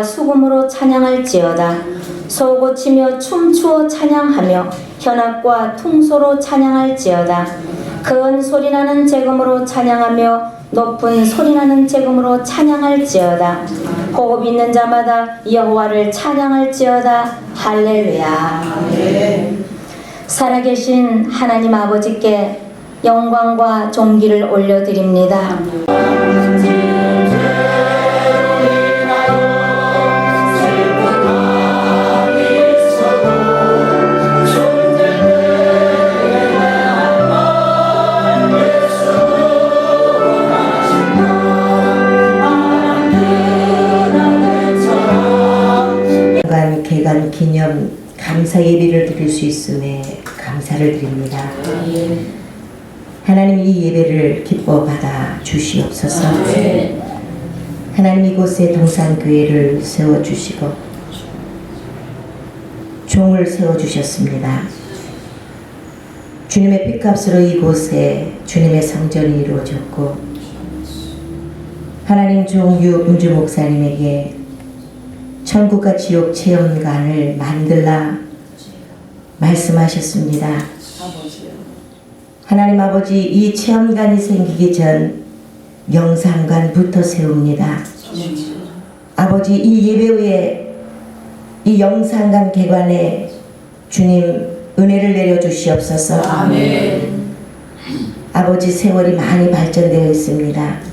수금으로 찬양할지어다. 소고치며 춤추어 찬양하며 현악과 퉁소로 찬양할지어다. 큰 소리나는 재금으로 찬양하며 높은 소리나는 재금으로 찬양할지어다. 호흡 있는 자마다 여호와를 찬양할지어다. 할렐루야. 살아계신 하나님 아버지께 영광과 존귀를 올려드립니다. 개관 기념 감사 예배를 드릴 수 있음에 감사를 드립니다. 하나님 이 예배를 기뻐 받아 주시옵소서. 하나님 이곳에 동산교회를 세워주시고 종을 세워주셨습니다. 주님의 피값으로 이곳에 주님의 성전이 이루어졌고 하나님 종 윤주 목사님에게 천국과 지옥 체험관을 만들라 말씀하셨습니다. 하나님 아버지 이 체험관이 생기기 전 영상관부터 세웁니다. 아버지 이 예배 후에 이 영상관 개관에 주님 은혜를 내려주시옵소서. 아멘. 아버지 세월이 많이 발전되어 있습니다.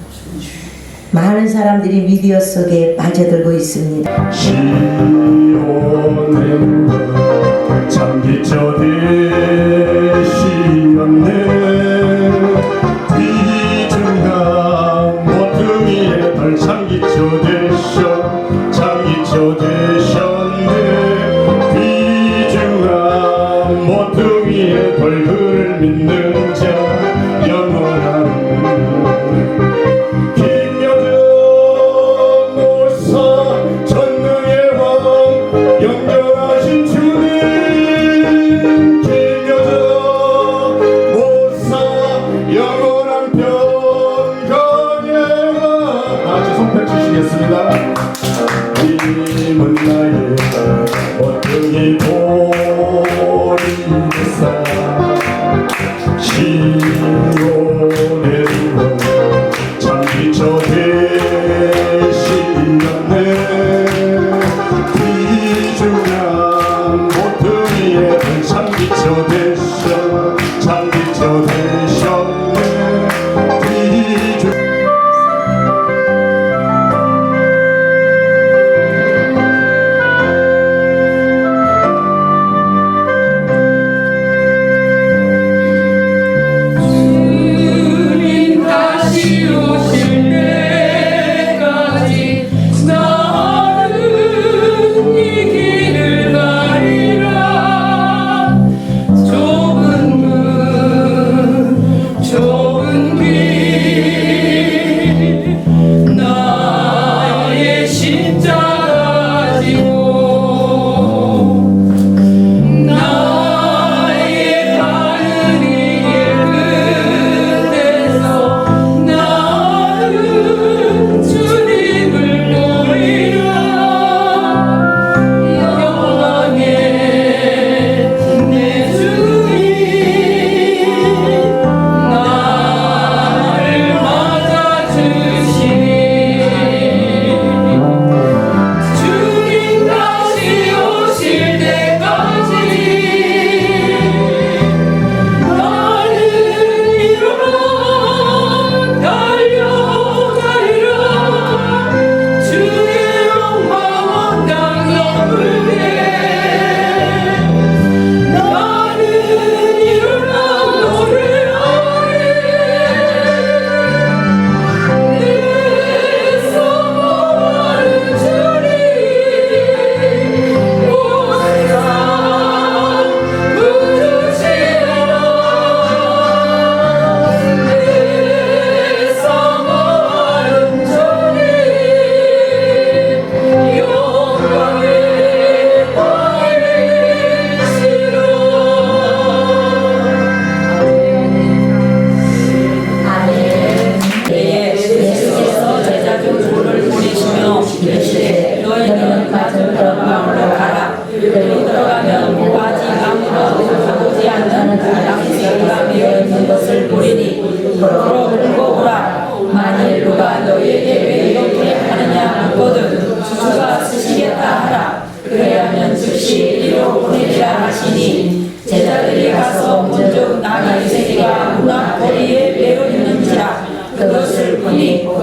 많은 사람들이 미디어 속에 빠져들고 있습니다. 시온의 장기쳐 되시었네. 귀중한 모퉁이에 덜 장기쳐 되셨네. 귀중한 모퉁이에 덜 그를 믿는 자 영원한 님은 나의 어떻게 보리사 시온의 장기쳐 되시었네. 귀중한 모퉁이에 장기쳐 되셨네. 나는 이 길을 가리라.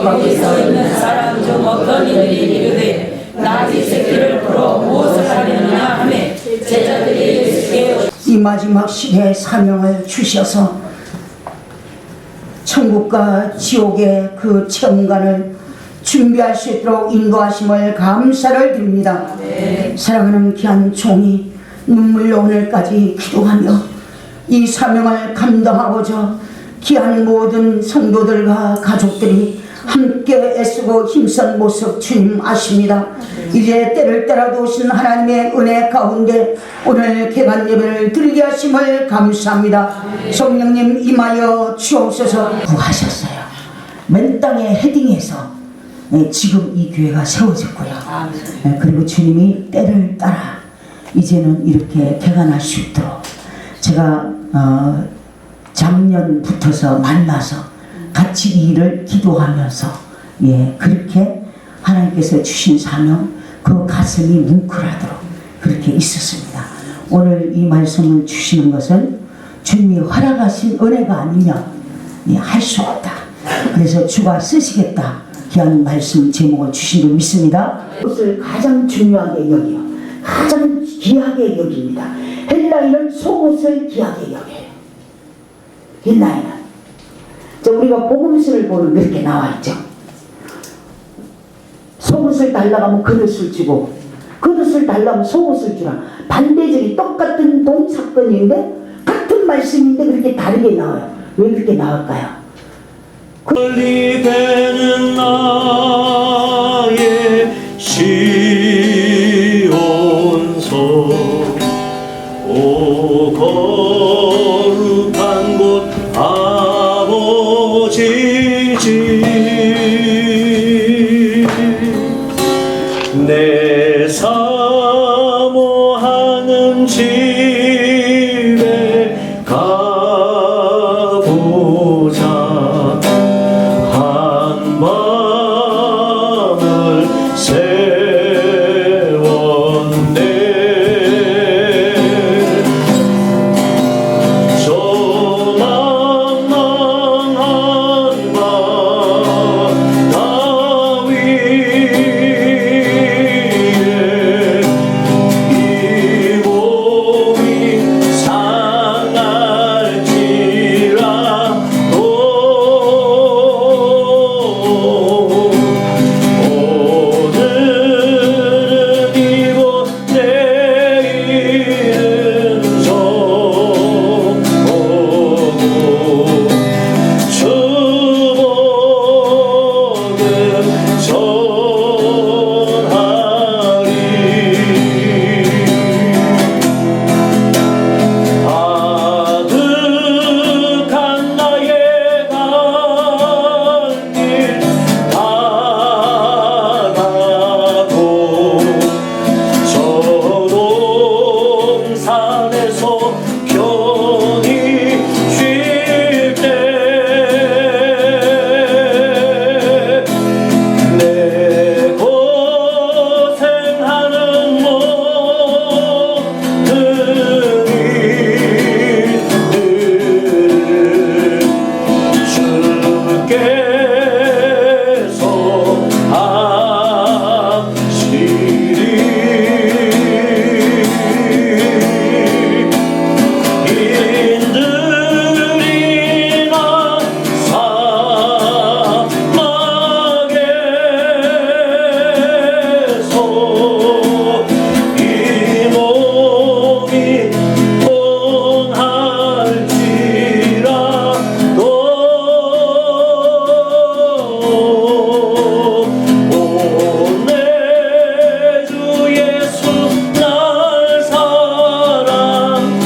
거기 서 있는 사람 중 어떤 이들이 이르되 나귀 새끼를 풀어 무엇을 하려느냐 하매 제자들이 예수께 이 마지막 시대에 사명을 주셔서 천국과 지옥의 그 체험관을 준비할 수 있도록 인도하심을 감사를 드립니다. 사랑하는 귀한 종이 눈물로 오늘까지 기도하며 이 사명을 감당하고자 귀한 모든 성도들과 가족들이 함께 애쓰고 힘쓴 모습 주님 아십니다. 이제 때를 따라 오신 하나님의 은혜 가운데 오늘 개관 예배를 드리게 하심을 감사합니다. 성령님 임하여 주옵소서. 구하셨어요. 맨 땅에 헤딩해서 지금 이 교회가 세워졌고요. 그리고 주님이 때를 따라 이제는 이렇게 개관할 수 있도록 제가 작년부터서 만나서 같이 이 일을 기도하면서 그렇게 하나님께서 주신 사명 그 가슴이 뭉클하도록 그렇게 있었습니다. 오늘 이 말씀을 주시는 것은 주님이 허락하신 은혜가 아니면 할 수 없다. 그래서 주가 쓰시겠다. 귀한 말씀 제목을 주신 줄 믿습니다. 그것을 가장 중요하게 여기요. 가장 귀하게 여깁니다. 헬라인은 속옷을 귀하게 여겨요. 헬라인은. 우리가 복음서를 보면 그렇게 나와 있죠. 속옷을 달라고 하면 그릇을 주고 그릇을 달라고 하면 속옷을 주라. 반대적인 똑같은 동사건인데 같은 말씀인데 그렇게 다르게 나와요. 왜 그렇게 나올까요? 멀리 배는 나의 시온소 오 거룩한 곳 아버지 집 내 사모하는 집에 가보자 한밤을 세웠네 저 망망한 바다 위에 이 몸이 상할지라도 오늘은 이곳 내일은 저오고 주복은 전하리 아득한 나의 갈길 바라고 저동산에서 편히 쉴 때 내 고생하는 모든 일들을 주께서 하시리 인들이나 사막에서 이 몸이 떠날지라도 오 내 주 예수 날 사랑하네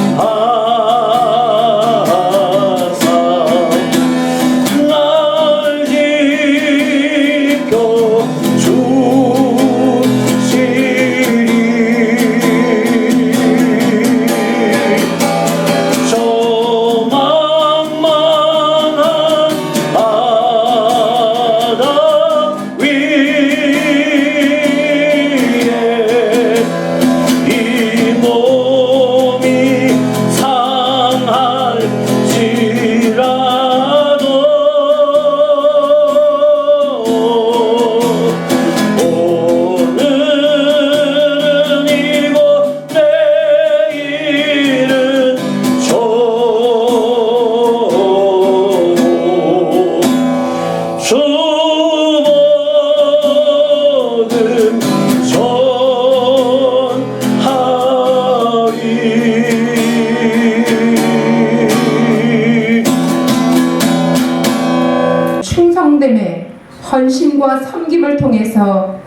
헌신과 섬김을 통해서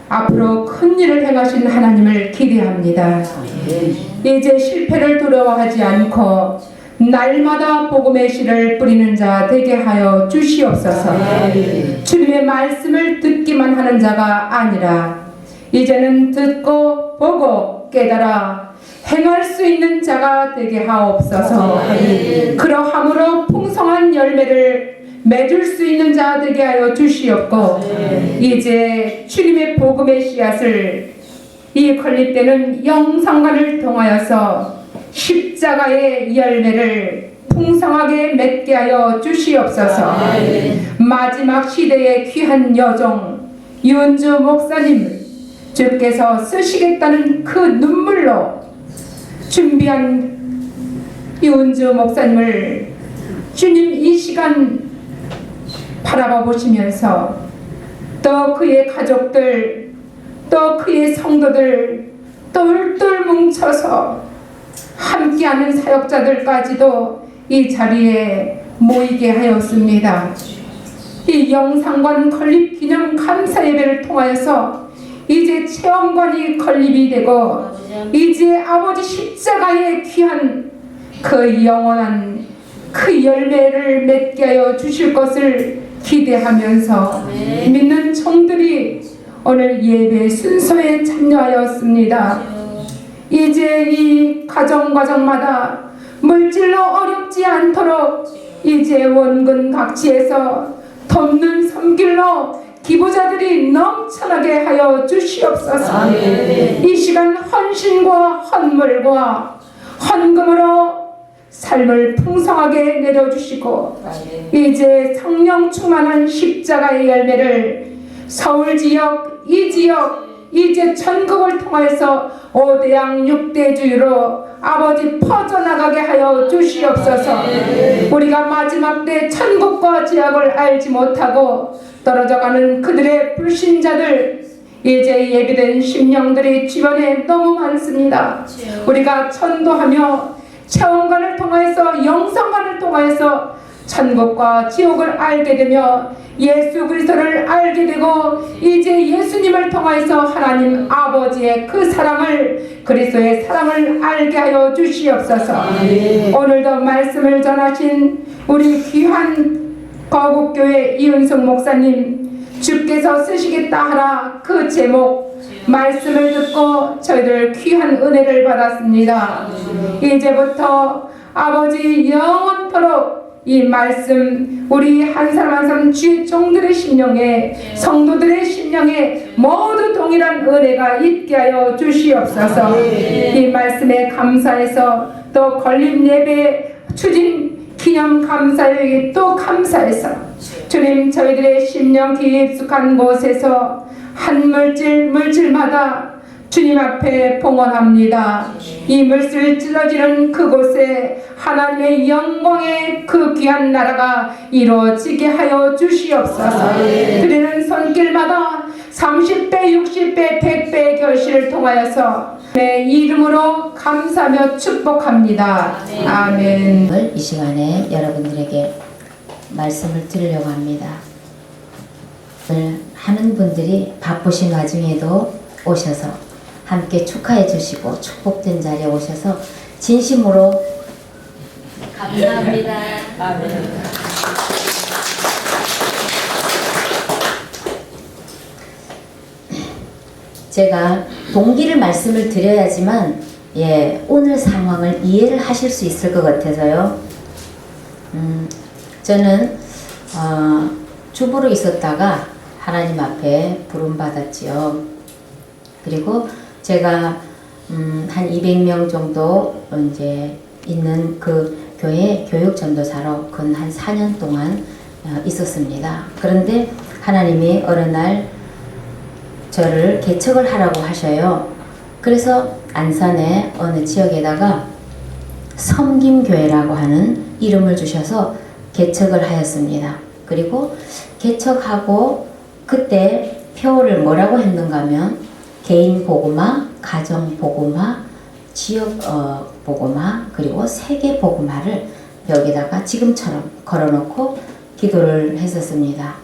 앞으로 큰 일을 행하신 하나님을 기대합니다. 이제 실패를 두려워하지 않고 날마다 복음의 씨를 뿌리는 자 되게 하여 주시옵소서. 주님의 말씀을 듣기만 하는 자가 아니라 이제는 듣고 보고 깨달아 행할 수 있는 자가 되게 하옵소서. 그러함으로 풍성한 열매를 맺을 수 있는 자 되게 하여 주시옵고 이제 주님의 복음의 씨앗을 이 건립되는 영상관을 통하여서 십자가의 열매를 풍성하게 맺게 하여 주시옵소서. 마지막 시대의 귀한 여종 윤주 목사님을 주께서 쓰시겠다는 그 눈물로 준비한 윤주 목사님을 주님 이 시간 바라봐 보시면서 또 그의 가족들 또 그의 성도들 똘똘 뭉쳐서 함께하는 사역자들까지도 이 자리에 모이게 하였습니다. 이 영상관 건립 기념 감사 예배를 통하여서 이제 체험관이 건립이 되고 이제 아버지 십자가의 귀한 그 영원한 그 열매를 맺게 하여 주실 것을 기대하면서 믿는 종들이 오늘 예배 순서에 참여하였습니다. 이제 이 가정마다 물질로 어렵지 않도록 이제 원근 각지에서 돕는 섬길로 기부자들이 넘쳐나게 하여 주시옵소서. 이 시간 헌신과 헌물과 헌금으로 삶을 풍성하게 내려주시고 이제 성령 충만한 십자가의 열매를 서울 지역, 이 지역, 이제 전국을 통해서 5대양 6대주의로 아버지 퍼져나가게 하여 주시옵소서. 우리가 마지막 때 천국과 지옥을 알지 못하고 떨어져가는 그들의 불신자들 이제 예비된 심령들이 주변에 너무 많습니다. 우리가 전도하며 체험관을 통해서 영상관을 통해서 천국과 지옥을 알게 되며 예수 그리스도를 알게 되고 이제 예수님을 통해서 하나님 아버지의 그 사랑을 그리스도의 사랑을 알게 하여 주시옵소서. 오늘도 말씀을 전하신 우리 귀한 거국교회 이은숙 목사님 주께서 쓰시겠다 하라 그 제목 말씀을 듣고 저희들 귀한 은혜를 받았습니다. 이제부터 아버지 영원토록 이 말씀 우리 한 사람 한 사람 주의 종들의 심령에 성도들의 심령에 모두 동일한 은혜가 있게 하여 주시옵소서. 이 말씀에 감사해서 또 건립 예배 추진 기념 감사회에 또 감사해서 주님 저희들의 심령 깊숙한 곳에서 한 물질마다 주님 앞에 봉헌합니다. 이 물질 찔러지는 그곳에 하나님의 영광의 그 귀한 나라가 이루어지게 하여 주시옵소서. 드리는 손길마다 30배, 60배, 100배의 결실을 통하여서 내 이름으로 감사하며 축복합니다. 아멘. 오늘 이 시간에 여러분들에게 말씀을 드리려고 합니다. 오늘 하는 분들이 바쁘신 와중에도 오셔서 함께 축하해 주시고 축복된 자리에 오셔서 진심으로 감사합니다. 제가 동기를 말씀을 드려야지만 오늘 상황을 이해를 하실 수 있을 것 같아서요. 저는 주부로 있었다가 하나님 앞에 부름받았지요. 그리고 제가 한 200명 정도 이제 있는 그 교회 교육 전도사로 근 한 4년 동안 있었습니다. 그런데 하나님이 어느 날 저를 개척을 하라고 하셔요. 그래서 안산의 어느 지역에다가 섬김교회라고 하는 이름을 주셔서 개척을 하였습니다. 그리고 개척하고 그때 표를 뭐라고 했는가 하면 개인 복음화, 가정 복음화, 지역 복음화, 그리고 세계 복음화를 여기다가 지금처럼 걸어놓고 기도를 했었습니다.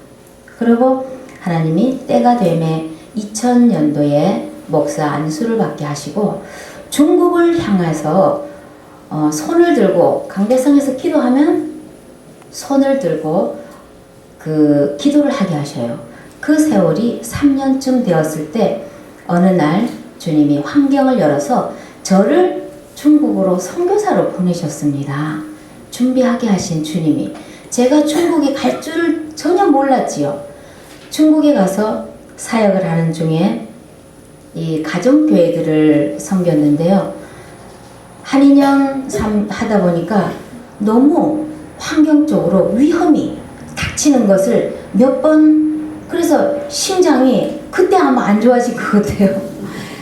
그리고 하나님이 때가 되매 2000년도에 목사 안수를 받게 하시고 중국을 향해서 손을 들고 강대상에서 기도하면 손을 들고 그 기도를 하게 하셔요. 그 세월이 3년쯤 되었을 때 어느 날 주님이 환경을 열어서 저를 중국으로 선교사로 보내셨습니다. 준비하게 하신 주님이. 제가 중국에 갈 줄을 전혀 몰랐지요. 중국에 가서 사역을 하는 중에 이 가정교회들을 섬겼는데요. 한인형 하다 보니까 너무 환경적으로 위험이 닥치는 것을 몇 번, 그래서 심장이 그때 아마 안 좋아진 것 같아요.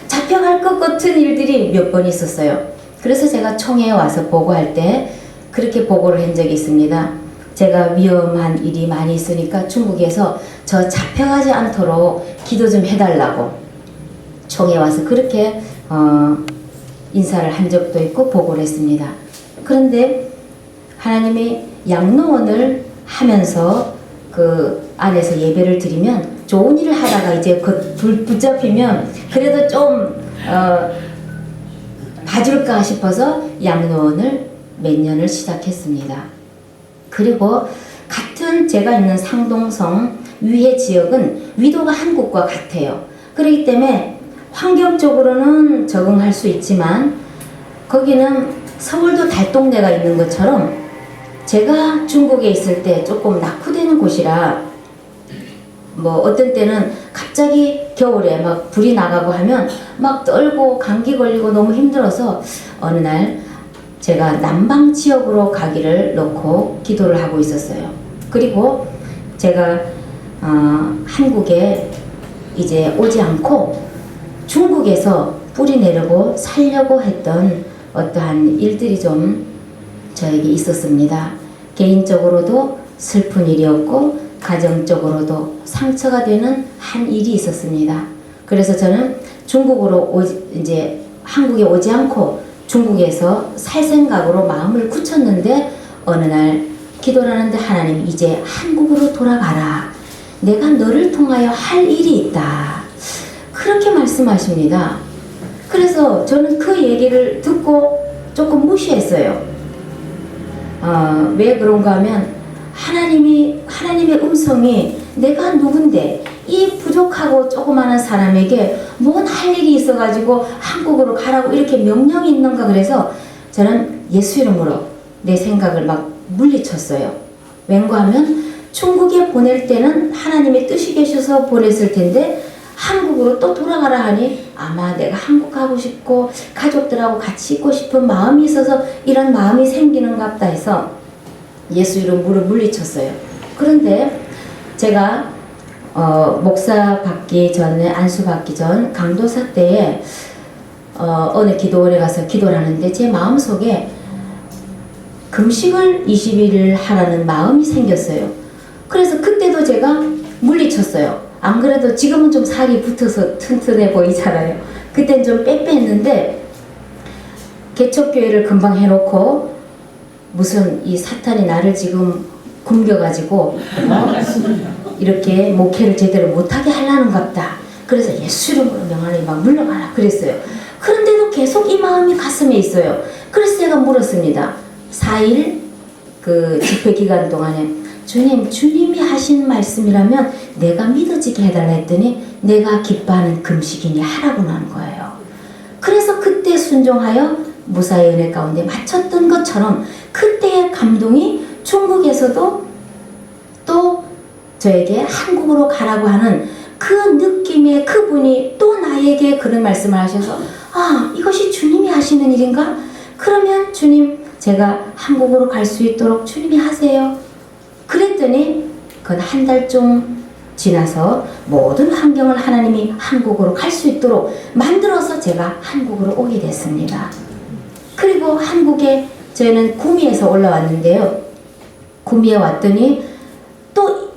잡혀갈 것 같은 일들이 몇 번 있었어요. 그래서 제가 총회에 와서 보고할 때 그렇게 보고를 한 적이 있습니다. 제가 위험한 일이 많이 있으니까 중국에서 저 잡혀가지 않도록 기도 좀 해달라고 총회에 와서 그렇게 인사를 한 적도 있고 보고를 했습니다. 그런데 하나님이 양로원을 하면서 그 안에서 예배를 드리면 좋은 일을 하다가 이제 그 붙잡히면 그래도 좀 봐줄까 싶어서 양로원을 몇 년을 시작했습니다. 그리고 같은 제가 있는 상동성 위해 지역은 위도가 한국과 같아요. 그렇기 때문에 환경적으로는 적응할 수 있지만 거기는 서울도 달동네가 있는 것처럼 제가 중국에 있을 때 조금 낙후되는 곳이라 뭐 어떤 때는 갑자기 겨울에 막 불이 나가고 하면 막 떨고 감기 걸리고 너무 힘들어서 어느 날 제가 남방 지역으로 가기를 놓고 기도를 하고 있었어요. 그리고 제가 한국에 이제 오지 않고 중국에서 뿌리 내리고 살려고 했던 어떠한 일들이 좀 저에게 있었습니다. 개인적으로도 슬픈 일이었고 가정적으로도 상처가 되는 한 일이 있었습니다. 그래서 저는 중국으로 이제 한국에 오지 않고 중국에서 살 생각으로 마음을 굳혔는데 어느 날 기도를 하는데 하나님 이제 한국으로 돌아가라. 내가 너를 통하여 할 일이 있다. 그렇게 말씀하십니다. 그래서 저는 그 얘기를 듣고 조금 무시했어요. 왜 그런가 하면 하나님의 음성이 내가 누군데 이 부족하고 조그마한 사람에게 뭔 할 일이 있어가지고 한국으로 가라고 이렇게 명령이 있는가. 그래서 저는 예수 이름으로 내 생각을 막 물리쳤어요. 왠가 하면 중국에 보낼 때는 하나님의 뜻이 계셔서 보냈을 텐데 한국으로 또 돌아가라 하니 아마 내가 한국 가고 싶고 가족들하고 같이 있고 싶은 마음이 있어서 이런 마음이 생기는가 보다 해서 예수 이름으로 물리쳤어요. 그런데 제가 목사 받기 전에 안수 받기 전 강도사 때에 어느 기도원에 가서 기도를 하는데 제 마음속에 금식을 20일을 하라는 마음이 생겼어요. 그래서 그때도 제가 물리쳤어요. 안 그래도 지금은 좀 살이 붙어서 튼튼해 보이잖아요. 그땐 좀 빼빼했는데 개척교회를 금방 해놓고 무슨 이 사탄이 나를 지금 굶겨가지고 이렇게 목회를 제대로 못하게 하려는갑다. 그래서 예수 이름으로 명하니 막 물러가라 그랬어요. 그런데도 계속 이 마음이 가슴에 있어요. 그래서 제가 물었습니다. 4일 그 집회 기간 동안에 주님이 하신 말씀이라면 내가 믿어지게 해달라 했더니 내가 기뻐하는 금식이니 하라고 하는 거예요. 그래서 그때 순종하여 무사의 은혜 가운데 마쳤던 것처럼 그때의 감동이 중국에서도 또 저에게 한국으로 가라고 하는 그 느낌의 그분이 또 나에게 그런 말씀을 하셔서 이것이 주님이 하시는 일인가? 그러면 주님 제가 한국으로 갈 수 있도록 주님이 하세요. 그랬더니 그건 한 달 좀 지나서 모든 환경을 하나님이 한국으로 갈 수 있도록 만들어서 제가 한국으로 오게 됐습니다. 그리고 한국에 저희는 구미에서 올라왔는데요. 구미에 왔더니 또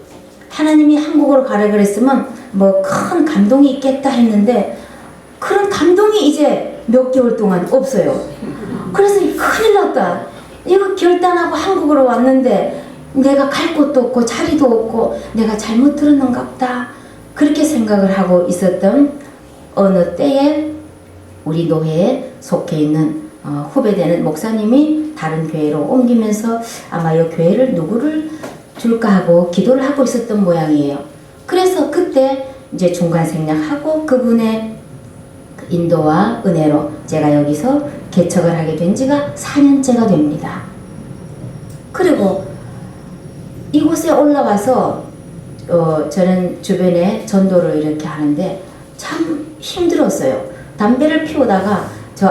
하나님이 한국으로 가라 그랬으면 뭐 큰 감동이 있겠다 했는데 그런 감동이 이제 몇 개월 동안 없어요. 그래서 큰일 났다. 이거 결단하고 한국으로 왔는데 내가 갈 곳도 없고 자리도 없고 내가 잘못 들었는가 보다 그렇게 생각을 하고 있었던 어느 때에 우리 노회에 속해 있는 후배되는 목사님이 다른 교회로 옮기면서 아마 이 교회를 누구를 줄까 하고 기도를 하고 있었던 모양이에요. 그래서 그때 이제 중간 생략하고 그분의 인도와 은혜로 제가 여기서 개척을 하게 된 지가 4년째가 됩니다. 그리고 이곳에 올라와서 저는 주변에 전도를 이렇게 하는데 참 힘들었어요. 담배를 피우다가 제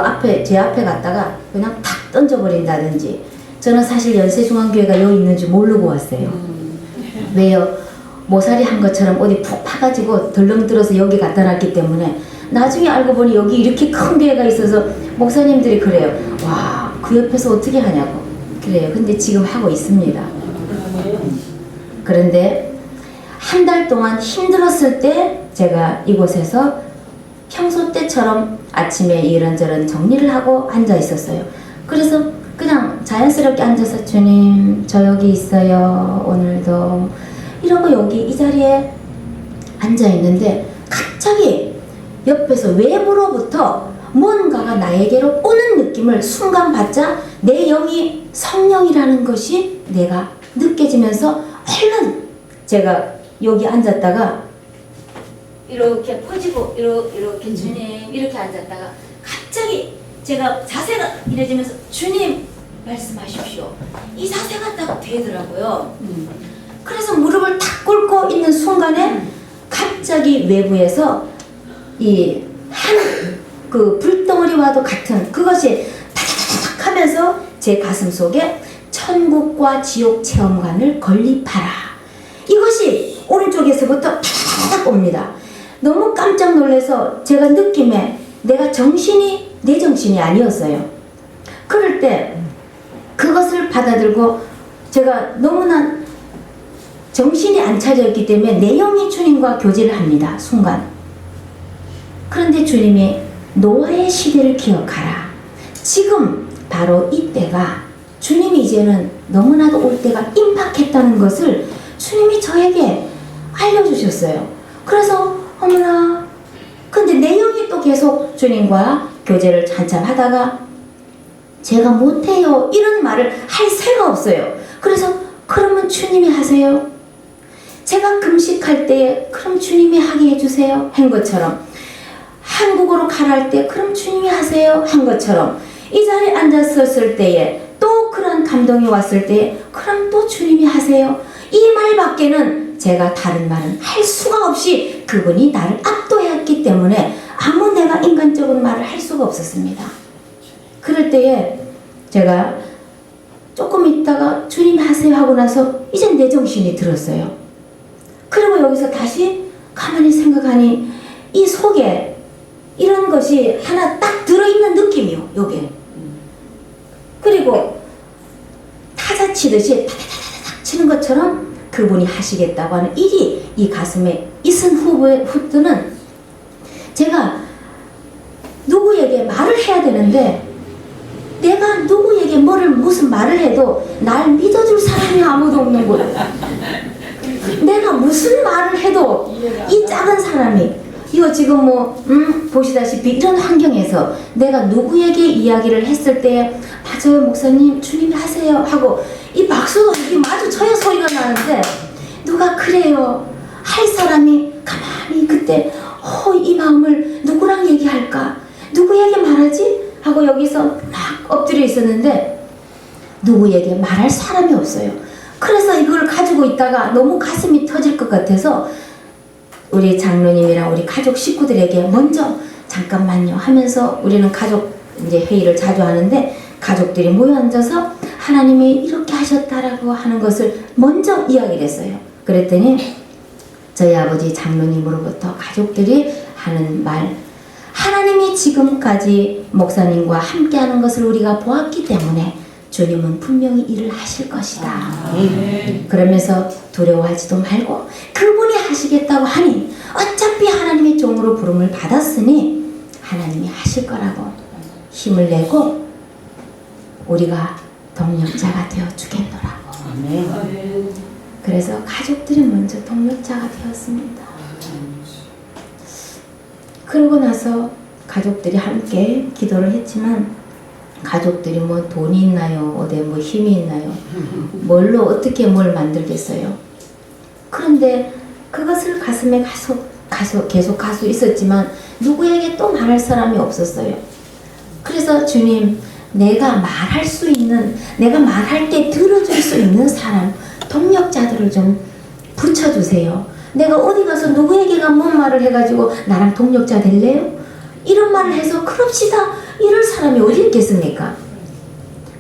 앞에 갔다가 그냥 탁 던져버린다든지. 저는 사실 연세중앙교회가 여기 있는 줄 모르고 왔어요. 왜요? 모서리 한 것처럼 어디 푹 파가지고 덜렁 들어서 여기 갖다 놨기 때문에 나중에 알고 보니 여기 이렇게 큰 교회가 있어서 목사님들이 그래요. 와, 그 옆에서 어떻게 하냐고. 그래요. 근데 지금 하고 있습니다. 그런데 한 달 동안 힘들었을 때 제가 이곳에서 평소 때처럼 아침에 이런저런 정리를 하고 앉아 있었어요. 그래서 그냥 자연스럽게 앉아서 주님 저 여기 있어요 오늘도 이러고 여기 이 자리에 앉아 있는데 갑자기 옆에서 외부로부터 뭔가가 나에게로 오는 느낌을 순간 받자 내 영이 성령이라는 것이 내가 느껴지면서 얼른 제가 여기 앉았다가 이렇게 퍼지고 이렇게 주님 이렇게 앉았다가 갑자기 제가 자세가 이래지면서 주님 말씀하십시오. 이 자세가 딱 되더라고요. 그래서 무릎을 탁 꿇고 있는 순간에 갑자기 외부에서 이 한 그 불덩어리와도 같은 그것이 탁탁탁 하면서 제 가슴 속에 천국과 지옥 체험관을 건립하라. 이것이 오른쪽에서부터 탁 옵니다. 너무 깜짝 놀라서 제가 느낌에 내가 정신이 내 정신이 아니었어요. 그럴 때 그것을 받아들고 제가 너무나 정신이 안 차려있기 때문에 내 영이 주님과 교제를 합니다. 순간. 그런데 주님이 노아의 시대를 기억하라. 지금 바로 이때가 주님이 이제는 너무나도 올 때가 임박했다는 것을 주님이 저에게 알려주셨어요. 그래서 어머나 근데 내 영이 또 계속 주님과 교제를 한참 하다가 제가 못해요 이런 말을 할 새가 없어요. 그래서 그러면 주님이 하세요. 제가 금식할 때에 그럼 주님이 하게 해주세요 한 것처럼 한국으로 가랄 때 그럼 주님이 하세요 한 것처럼 이 자리에 앉았었을 때에 또 그런 감동이 왔을 때에 그럼 또 주님이 하세요. 이 말밖에는 제가 다른 말은 할 수가 없이 그분이 나를 압도했기 때문에 아무 내가 인간적인 말을 할 수가 없었습니다. 그럴 때에 제가 조금 있다가 주님이 하세요 하고 나서 이제 내 정신이 들었어요. 그리고 여기서 다시 가만히 생각하니 이 속에 이런 것이 하나 딱 들어있는 느낌이요. 요게. 그리고 타자 치듯이 타타타타닥 치는 것처럼 그분이 하시겠다고 하는 일이 이 가슴에 있은 후부터는 제가 누구에게 말을 해야 되는데 내가 누구에게 무슨 말을 해도 날 믿어줄 사람이 아무도 없는 거야. 내가 무슨 말을 해도 이 작은 사람이 이거 지금 보시다시피 이런 환경에서 내가 누구에게 이야기를 했을 때 맞아요 목사님 주님이 하세요 하고 이 박수가 이게 마주쳐야 소리가 나는데 누가 그래요 할 사람이 가만히 그때 이 마음을 누구랑 얘기할까 누구에게 말하지 하고 여기서 막 엎드려 있었는데 누구에게 말할 사람이 없어요. 그래서 이걸 가지고 있다가 너무 가슴이 터질 것 같아서 우리 장로님이랑 우리 가족 식구들에게 먼저 잠깐만요 하면서 우리는 가족 이제 회의를 자주 하는데 가족들이 모여 앉아서 하나님이 이렇게 하셨다라고 하는 것을 먼저 이야기를 했어요. 그랬더니 저희 아버지 장로님으로부터 가족들이 하는 말 하나님이 지금까지 목사님과 함께하는 것을 우리가 보았기 때문에 주님은 분명히 일을 하실 것이다. 그러면서 두려워하지도 말고 그분이 하시겠다고 하니 어차피 하나님의 종으로 부름을 받았으니 하나님이 하실 거라고 힘을 내고 우리가 동력자가 되어 주겠노라고 그래서 가족들이 먼저 동력자가 되었습니다. 그러고 나서 가족들이 함께 기도를 했지만 가족들이 뭐 돈이 있나요? 어디 뭐 힘이 있나요? 뭘로 어떻게 뭘 만들겠어요? 그런데 그것을 가슴에 계속 가수 있었지만 누구에게 또 말할 사람이 없었어요. 그래서 주님, 내가 말할 수 있는, 내가 말할 때 들어줄 수 있는 사람, 동력자들을 좀 붙여주세요. 내가 어디 가서 누구에게가 뭔 말을 해가지고 나랑 동력자 될래요? 이런 말을 해서 그럽시다 이럴 사람이 어디 있겠습니까?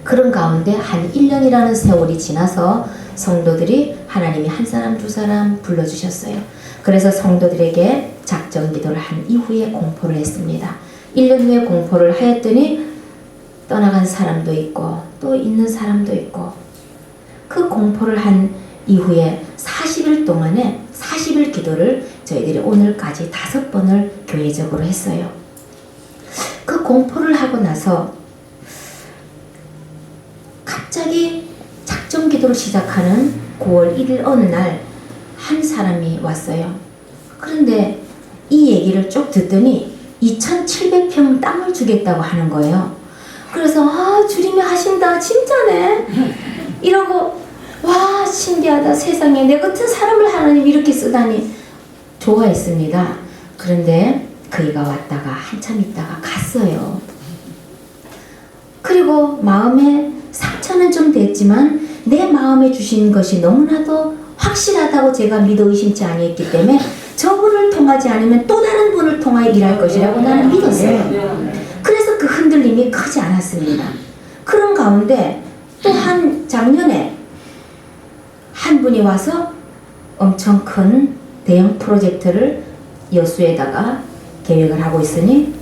그런 가운데 한 1년이라는 세월이 지나서 성도들이 하나님이 한 사람 두 사람 불러주셨어요. 그래서 성도들에게 작정 기도를 한 이후에 공포를 했습니다. 1년 후에 공포를 하였더니 떠나간 사람도 있고 또 있는 사람도 있고, 그 공포를 한 이후에 40일 동안에 40일 기도를 저희들이 오늘까지 5번을 교회적으로 했어요. 그 공포를 하고 나서 갑자기 작정 기도를 시작하는 9월 1일 어느 날 한 사람이 왔어요. 그런데 이 얘기를 쭉 듣더니 2,700평 땅을 주겠다고 하는 거예요. 그래서 주님이 하신다, 진짜네 이러고, 와 신기하다, 세상에 내 같은 사람을 하나님 이렇게 쓰다니 좋아했습니다. 그런데 그이가 왔다가 한참 있다가 갔어요. 그리고 마음에 상처는 좀 됐지만 내 마음에 주신 것이 너무나도 확실하다고 제가 믿어 의심치 아니했기 때문에 저분을 통하지 않으면 또 다른 분을 통하여 일할 것이라고 나는 믿었어요. 그래서 그 흔들림이 크지 않았습니다. 그런 가운데 또 한 작년에 한 분이 와서 엄청 큰 대형 프로젝트를 여수에다가 계획을 하고 있으니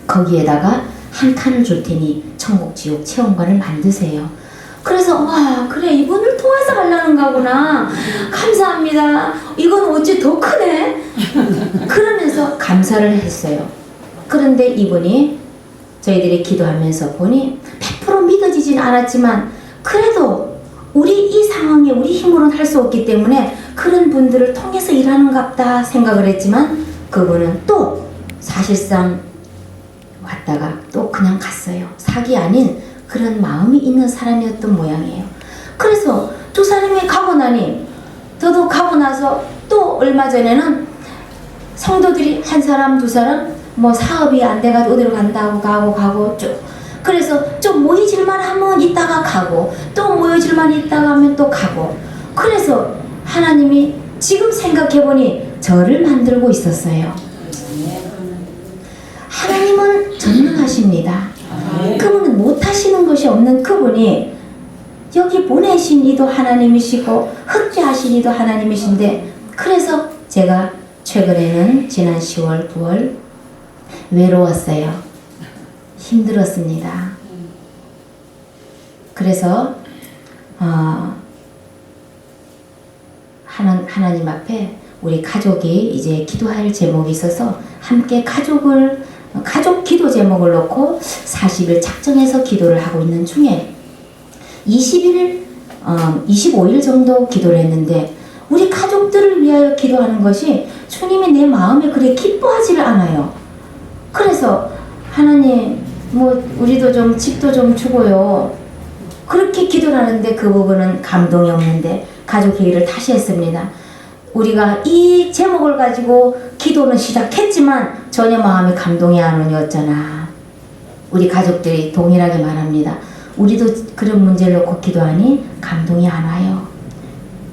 거기에다가 한 칸을 줄 테니 천국 지옥 체험관을 만드세요. 그래서 와, 그래 이분을 통해서 하려는 거구나, 감사합니다, 이건 어찌 더 크네 그러면서 감사를 했어요. 그런데 이분이 저희들이 기도하면서 보니 100% 믿어지진 않았지만 그래도 우리 이 상황에 우리 힘으로는 할 수 없기 때문에 그런 분들을 통해서 일하는갑다 생각을 했지만 그분은 또 사실상 왔다가 또 그냥 갔어요. 사기 아닌 그런 마음이 있는 사람이었던 모양이에요. 그래서 두 사람이 가고 나니 저도 가고 나서 또 얼마 전에는 성도들이 한 사람 두 사람 뭐 사업이 안 돼가지고 어디로 간다고 가고 쭉, 그래서 좀 모이질만 하면 있다가 가고 또 모여질만 있다가 하면 또 가고, 그래서 하나님이 지금 생각해보니 저를 만들고 있었어요. 하나님은 전능하십니다. 그분은 못하시는 것이 없는 그분이 여기 보내신 이도 하나님이시고 흑제하신 이도 하나님이신데, 그래서 제가 최근에는 지난 10월 9월 외로웠어요. 힘들었습니다. 그래서 하나님 앞에 우리 가족이 이제 기도할 제목이 있어서 함께 가족 기도 제목을 놓고 40일 작정해서 기도를 하고 있는 중에 25일 정도 기도를 했는데, 우리 가족들을 위하여 기도하는 것이 주님이 내 마음에 그리 기뻐하지를 않아요. 그래서 하나님 뭐 우리도 좀 집도 좀 주고요, 그렇게 기도를 하는데 그 부분은 감동이 없는데 가족 회의를 다시 했습니다. 우리가 이 제목을 가지고 기도는 시작했지만 전혀 마음에 감동이 안 오니었잖아. 우리 가족들이 동일하게 말합니다. 우리도 그런 문제를 놓고 기도하니 감동이 안 와요.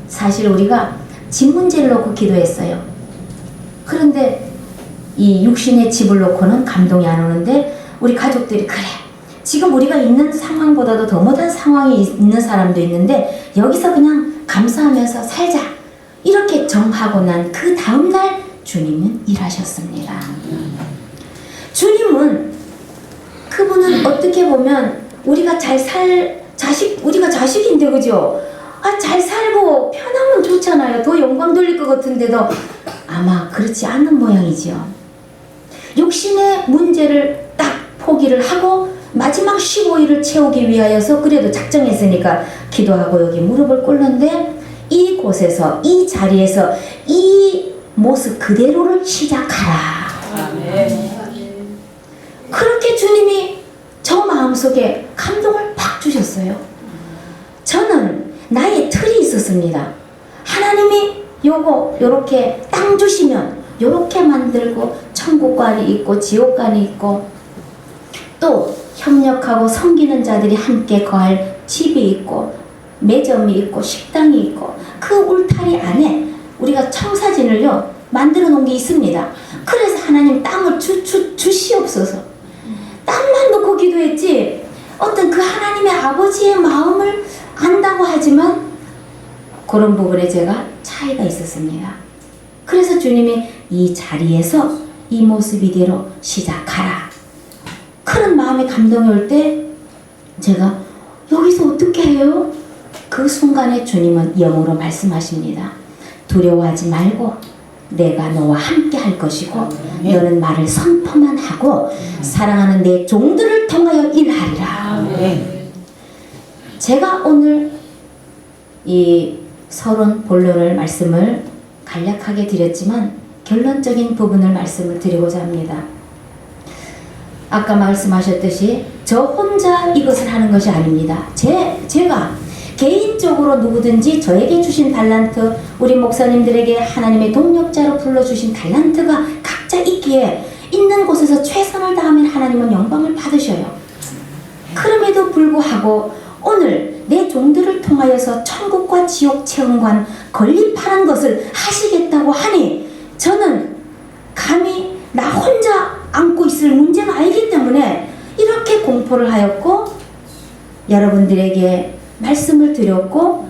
사실 우리가 집 문제를 놓고 기도했어요. 그런데 이 육신의 집을 놓고는 감동이 안 오는데 우리 가족들이 그래, 지금 우리가 있는 상황보다도 더 못한 상황이 있는 사람도 있는데 여기서 그냥 감사하면서 살자, 이렇게 정하고 난 그 다음날 주님은 일하셨습니다. 주님은, 그분은 어떻게 보면 우리가 우리가 자식인데, 그죠? 잘 살고 편하면 좋잖아요. 더 영광 돌릴 것 같은데도 아마 그렇지 않은 모양이지요. 육신의 문제를 딱 포기를 하고 마지막 15일을 채우기 위하여서 그래도 작정했으니까 기도하고 여기 무릎을 꿇는데 이곳에서 이 자리에서 이 모습 그대로를 시작하라. 그렇게 주님이 저 마음속에 감동을 팍 주셨어요. 저는 나의 틀이 있었습니다. 하나님이 요렇게 땅 주시면 요렇게 만들고 천국관이 있고 지옥관이 있고 또 협력하고 섬기는 자들이 함께 거할 집이 있고 매점이 있고 식당이 있고 그 울타리 안에 우리가 청사진을요 만들어 놓은 게 있습니다. 그래서 하나님 땅을 주시옵소서. 땅만 놓고 기도했지 어떤 그 하나님의 아버지의 마음을 안다고 하지만 그런 부분에 제가 차이가 있었습니다. 그래서 주님이 이 자리에서 이 모습 이대로 시작하라. 그런 마음의 감동이 올 때 제가 여기서 어떻게 해요? 그 순간에 주님은 영으로 말씀하십니다. 두려워하지 말고 내가 너와 함께 할 것이고 너는 말을 선포만 하고 사랑하는 내 종들을 통하여 일하리라. 제가 오늘 이 서론 본론을 말씀을 간략하게 드렸지만 결론적인 부분을 말씀을 드리고자 합니다. 아까 말씀하셨듯이 저 혼자 이것을 하는 것이 아닙니다. 제가 개인적으로 누구든지 저에게 주신 달란트, 우리 목사님들에게 하나님의 동력자로 불러주신 달란트가 각자 있기에 있는 곳에서 최선을 다하면 하나님은 영광을 받으셔요. 그럼에도 불구하고 오늘 내 종들을 통하여서 천국과 지옥 체험관 건립하는 것을 하시겠다고 하니 저는 감히 나 혼자 안고 있을 문제가 아니기 때문에 이렇게 공포를 하였고 여러분들에게 말씀을 드렸고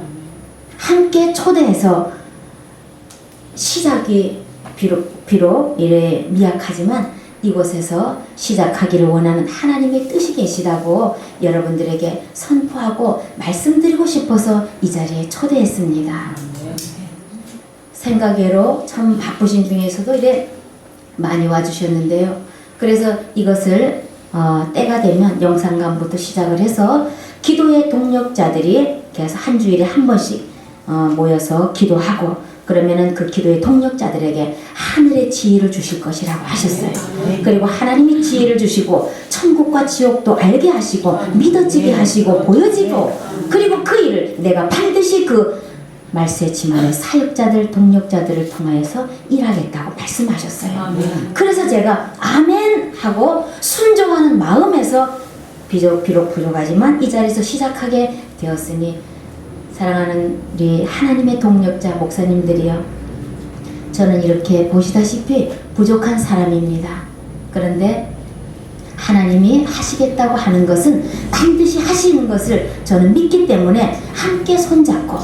함께 초대해서 시작이 비록 이래 미약하지만 이곳에서 시작하기를 원하는 하나님의 뜻이 계시다고 여러분들에게 선포하고 말씀드리고 싶어서 이 자리에 초대했습니다. 생각외로 참 바쁘신 중에서도 이래 많이 와주셨는데요. 그래서 이것을 때가 되면 영상관부터 시작을 해서 기도의 동력자들이 그래서 한 주일에 한 번씩 모여서 기도하고 그러면은 그 기도의 동력자들에게 하늘의 지혜를 주실 것이라고 하셨어요. 그리고 하나님이 지혜를 주시고 천국과 지옥도 알게 하시고 믿어지게 하시고 보여지고 그리고 그 일을 내가 반드시 그 말세 지만의 사역자들 동력자들을 통하여서 일하겠다고 말씀하셨어요. 그래서 제가 아멘 하고 순종하는 마음에서 비록 부족하지만 이 자리에서 시작하게 되었으니 사랑하는 우리 하나님의 동력자 목사님들이요, 저는 이렇게 보시다시피 부족한 사람입니다. 그런데 하나님이 하시겠다고 하는 것은 반드시 하시는 것을 저는 믿기 때문에 함께 손잡고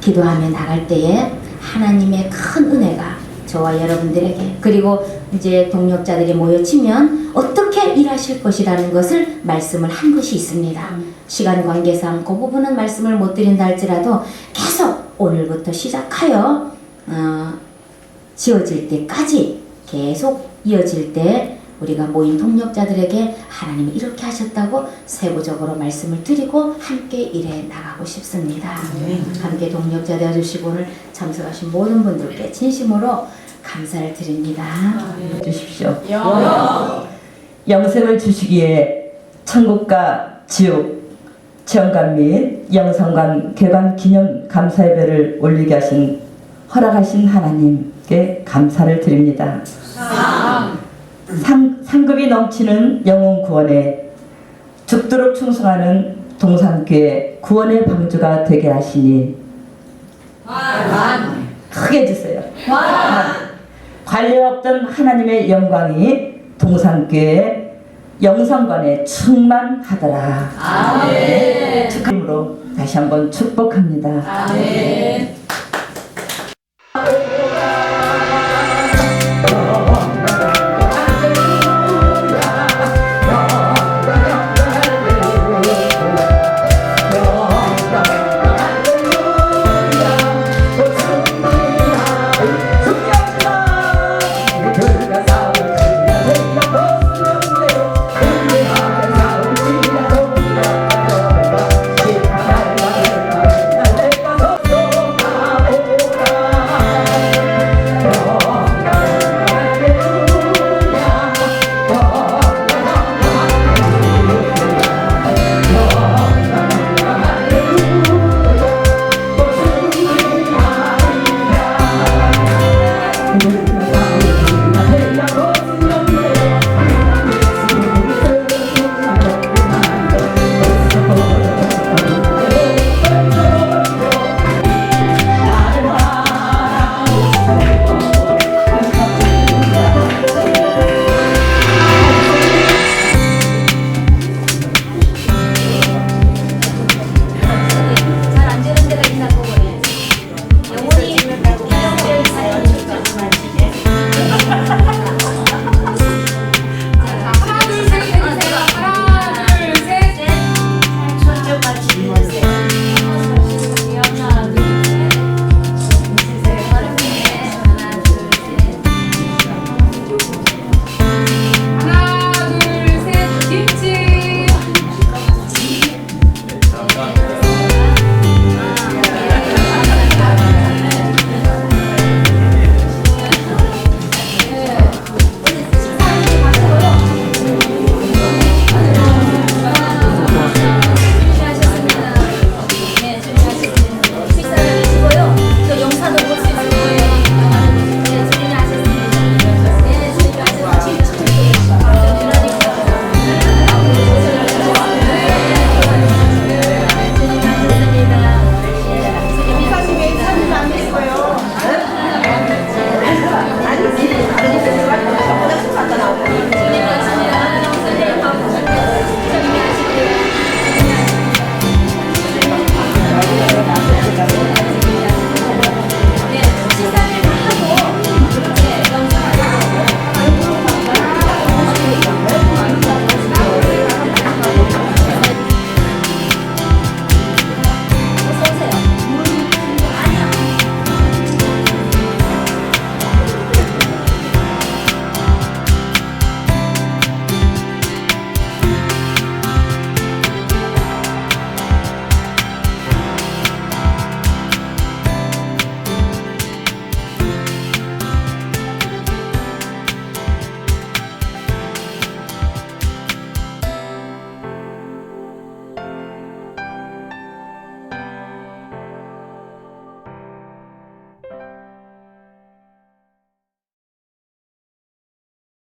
기도하며 나갈 때에 하나님의 큰 은혜가 저와 여러분들에게 그리고 이제 동력자들이 모여치면 어떻게 일하실 것이라는 것을 말씀을 한 것이 있습니다. 시간 관계상 그 부분은 말씀을 못 드린다 할지라도 계속 오늘부터 시작하여 지어질 때까지 계속 이어질 때 우리가 모인 동력자들에게 하나님이 이렇게 하셨다고 세부적으로 말씀을 드리고 함께 일해 나가고 싶습니다. 함께 동력자 되어주시고 오늘 참석하신 모든 분들께 진심으로 감사를 드립니다. 주십시오. 영생을 주시기에 천국과 지옥 체험관 및 영성관 개관 기념 감사 예배를 올리게 하신 허락하신 하나님께 감사를 드립니다. 상급이 넘치는 영혼 구원에 죽도록 충성하는 동산교회 구원의 방주가 되게 하시니 크게 주세요. 관례 없던 하나님의 영광이 동산교회 영성관에 충만하더라. 아멘. 축하함으로 다시 한번 축복합니다. 아멘.